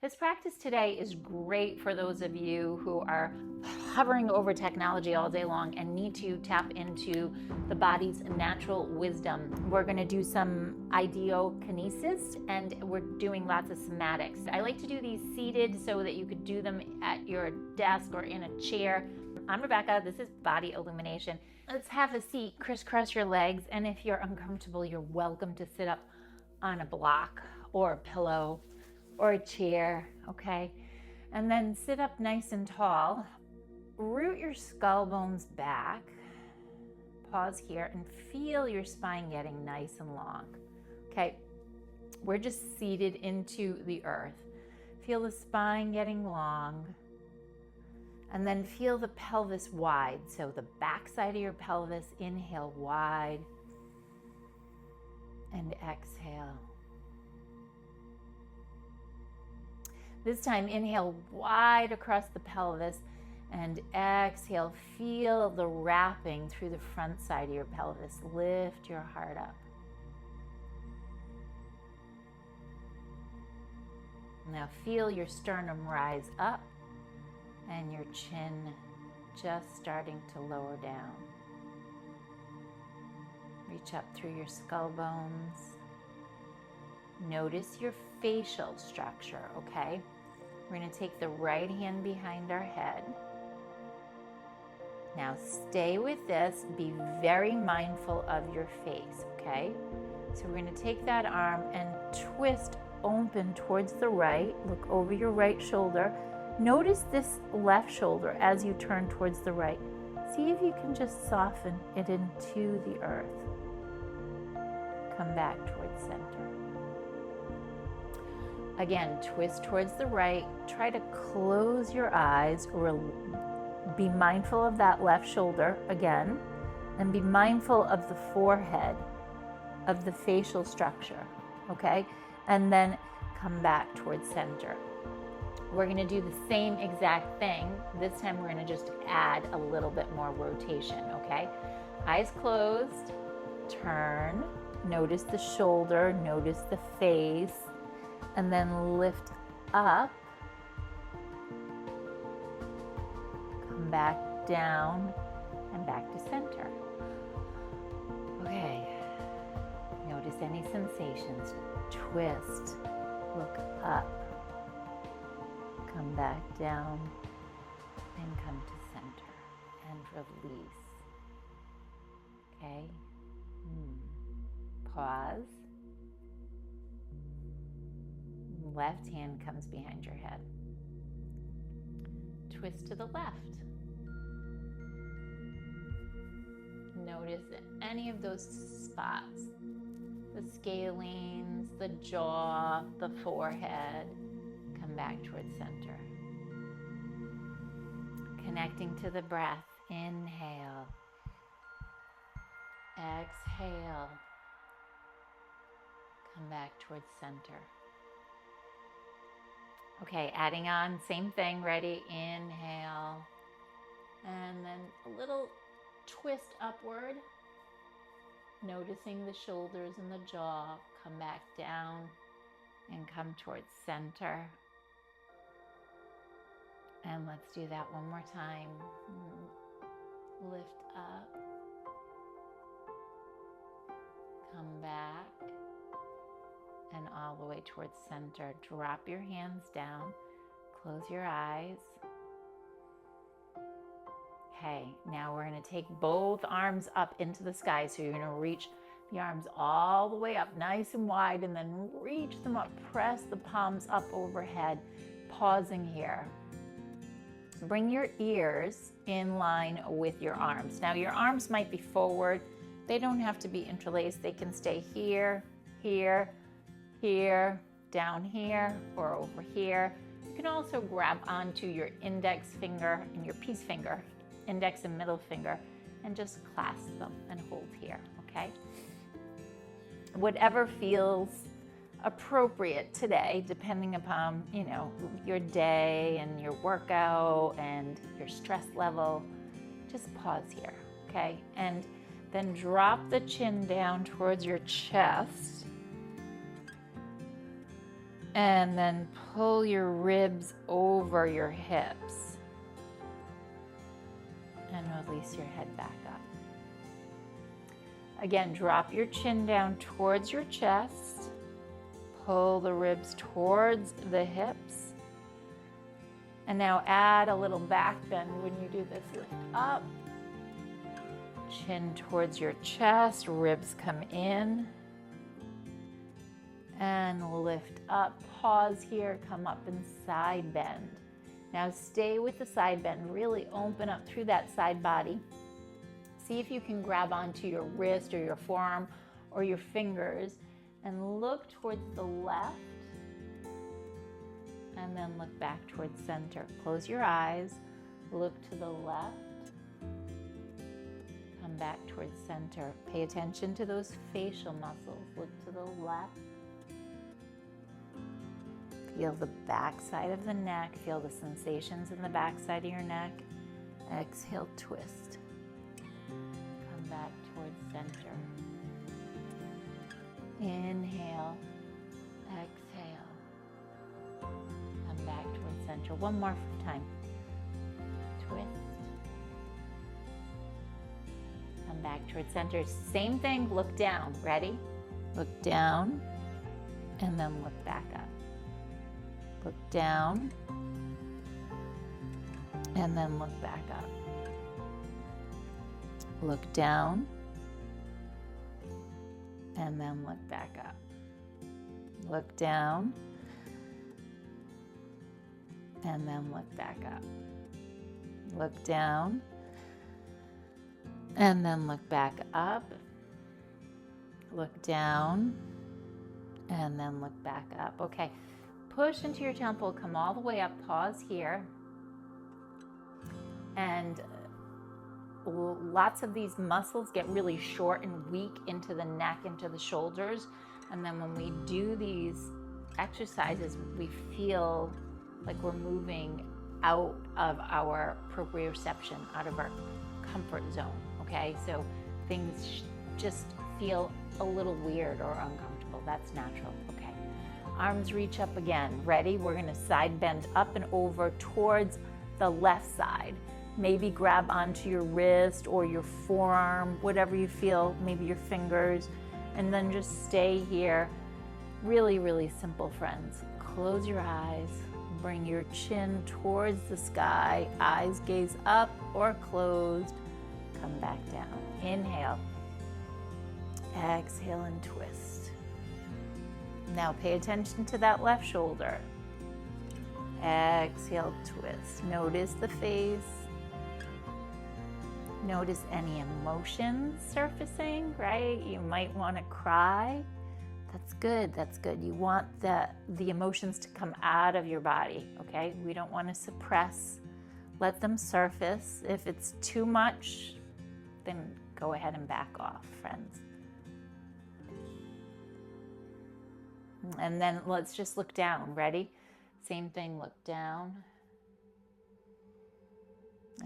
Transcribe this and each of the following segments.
This practice today is great for those of you who are hovering over technology all day long and need to tap into the body's natural wisdom. We're going to do some ideokinesis and we're doing lots of somatics. I like to do these seated so that you could do them at your desk or in a chair. I'm Rebecca. This is Body Illumination. Let's have a seat, crisscross your legs, and if you're uncomfortable, you're welcome to sit up on a block or a pillow or a chair, okay? And then sit up nice and tall. Root your skull bones back. Pause here and feel your spine getting nice and long, okay? We're just seated into the earth. Feel the spine getting long. And then feel the pelvis wide. So the back side of your pelvis, inhale wide. And exhale. This time, inhale wide across the pelvis and exhale. Feel the wrapping through the front side of your pelvis. Lift your heart up. Now feel your sternum rise up and your chin just starting to lower down. Reach up through your skull bones. Notice your facial structure, okay? We're going to take the right hand behind our head. Now stay with this. Be very mindful of your face, okay? So we're going to take that arm and twist open towards the right. Look over your right shoulder. Notice this left shoulder as you turn towards the right. See if you can just soften it into the earth. Come back towards center. Again, twist towards the right. Try to close your eyes or be mindful of that left shoulder again, and be mindful of the forehead, of the facial structure, okay? And then come back towards center. We're going to do the same exact thing. This time we're going to just add a little bit more rotation, okay? Eyes closed, turn, notice the shoulder, notice the face, and then lift up, come back down, and back to center. Okay, notice any sensations. Twist, look up, come back down, and come to center, and release. Okay, pause. Left hand comes behind your head. Twist to the left. Notice any of those spots, the scalenes, the jaw, the forehead. Come back towards center. Connecting to the breath. Inhale. Exhale. Come back towards center. Okay, adding on, same thing, ready? Inhale. And then a little twist upward. Noticing the shoulders and the jaw. Come back down and come towards center. And let's do that one more time. Lift up. Come back. And all the way towards center. Drop your hands down. Close your eyes. Okay, now we're going to take both arms up into the sky. So you're going to reach the arms all the way up, nice and wide, and then reach them up. Press the palms up overhead. Pausing here. Bring your ears in line with your arms. Now your arms might be forward. They don't have to be interlaced. They can stay here, here, here, down here, or over here. You can also grab onto your index finger and your peace finger, index and middle finger, and just clasp them and hold here, okay? Whatever feels appropriate today, depending upon, your day and your workout and your stress level, just pause here, okay? And then drop the chin down towards your chest. And then pull your ribs over your hips. And release your head back up. Again, drop your chin down towards your chest. Pull the ribs towards the hips. And now add a little back bend when you do this. Lift up. Chin towards your chest. Ribs come in. And lift up. Pause here. Come up and side bend. Now stay with the side bend. Really open up through that side body. See if you can grab onto your wrist or your forearm or your fingers and look towards the left and then look back towards center. Close your eyes, look to the left, come back towards center. Pay attention to those facial muscles. Look to the left. Feel the back side of the neck. Feel the sensations in the back side of your neck. Exhale, twist. Come back towards center. Inhale, exhale. Come back towards center. One more time. Twist. Come back towards center. Same thing, look down. Ready? Look down and then look back up. Look down and then look back up. Look down and then look back up. Look down and then look back up. Look down and then look back up. Look down and then look back up. Okay. Push into your temple, come all the way up, pause here. And lots of these muscles get really short and weak into the neck, into the shoulders. And then when we do these exercises, we feel like we're moving out of our proprioception, out of our comfort zone, okay? So things just feel a little weird or uncomfortable. That's natural, okay? Arms reach up again. Ready? We're gonna side bend up and over towards the left side. Maybe grab onto your wrist or your forearm, whatever you feel, maybe your fingers, and then just stay here. Really, really simple, friends. Close your eyes, bring your chin towards the sky, eyes gaze up or closed, come back down. Inhale, exhale and twist. Now pay attention to that left shoulder. Exhale, twist. Notice the face. Notice any emotions surfacing, right? You might want to cry. That's good, that's good. You want the emotions to come out of your body, okay? We don't want to suppress. Let them surface. If it's too much, then go ahead and back off, friends. And then let's just look down. Ready? Same thing, look down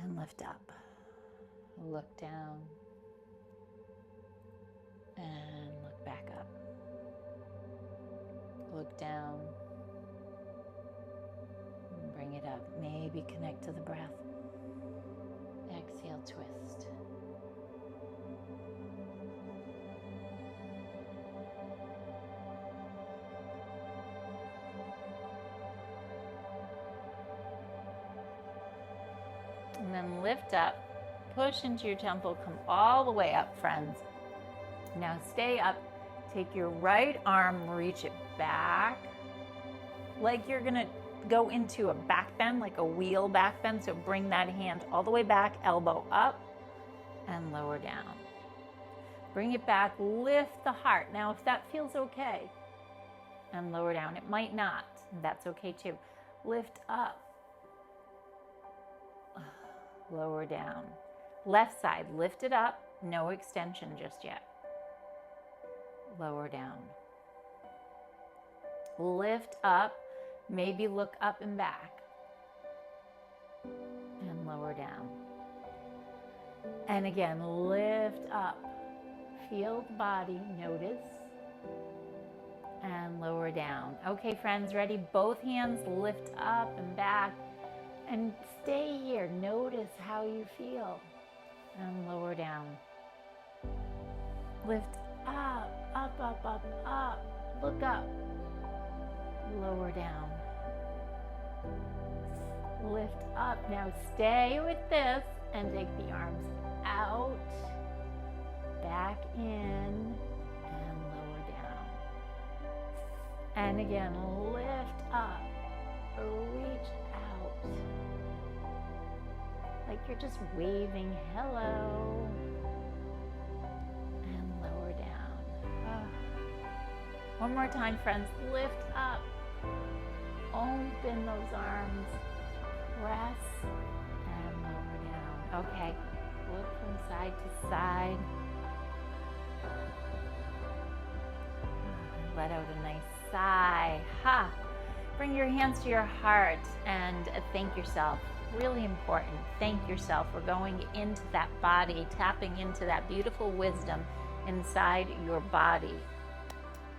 and lift up. Look down and look back up. Look down and bring it up. Maybe connect to the breath. Exhale, twist. And then lift up, push into your temple, come all the way up, friends. Now stay up, take your right arm, reach it back, like you're gonna go into a back bend, like a wheel back bend. So bring that hand all the way back, elbow up and lower down. Bring it back, lift the heart. Now if that feels okay, and lower down. It might not, that's okay too. Lift up. Lower down. Left side, lift it up, no extension just yet. Lower down. Lift up, maybe look up and back. And lower down. And again, lift up. Feel the body, notice. and lower down. Okay, friends, ready? Both hands lift up and back and stay here. Notice how you feel and lower down. Lift up, up, up, up, up. Look up. Lower down. Lift up. Now stay with this and take the arms out, back in, and lower down. And again, lift up, reach out, like you're just waving hello, and lower down. One more time, friends. Lift up, open those arms, press, and lower down. Okay, look from side to side. Let out a nice sigh. Ha! Bring your hands to your heart and thank yourself. Really important. Thank yourself. We're going into that body, tapping into that beautiful wisdom inside your body.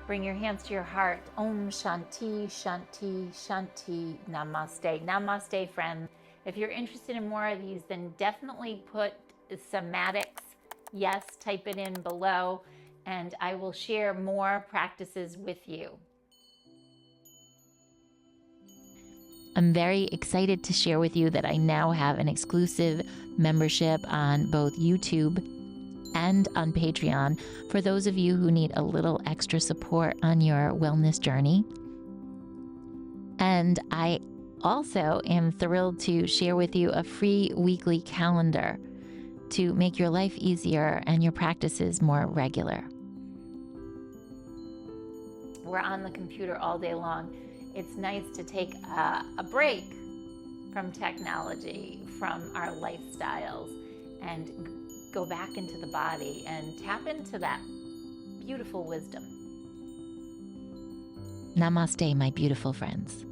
Bring your hands to your heart. Om Shanti, Shanti, Shanti, Namaste. Namaste, friends. If you're interested in more of these, then definitely put somatics. Yes, type it in below, and I will share more practices with you. I'm very excited to share with you that I now have an exclusive membership on both YouTube and on Patreon for those of you who need a little extra support on your wellness journey. And I also am thrilled to share with you a free weekly calendar to make your life easier and your practices more regular. We're on the computer all day long. It's nice to take a break from technology, from our lifestyles, and go back into the body and tap into that beautiful wisdom. Namaste, my beautiful friends.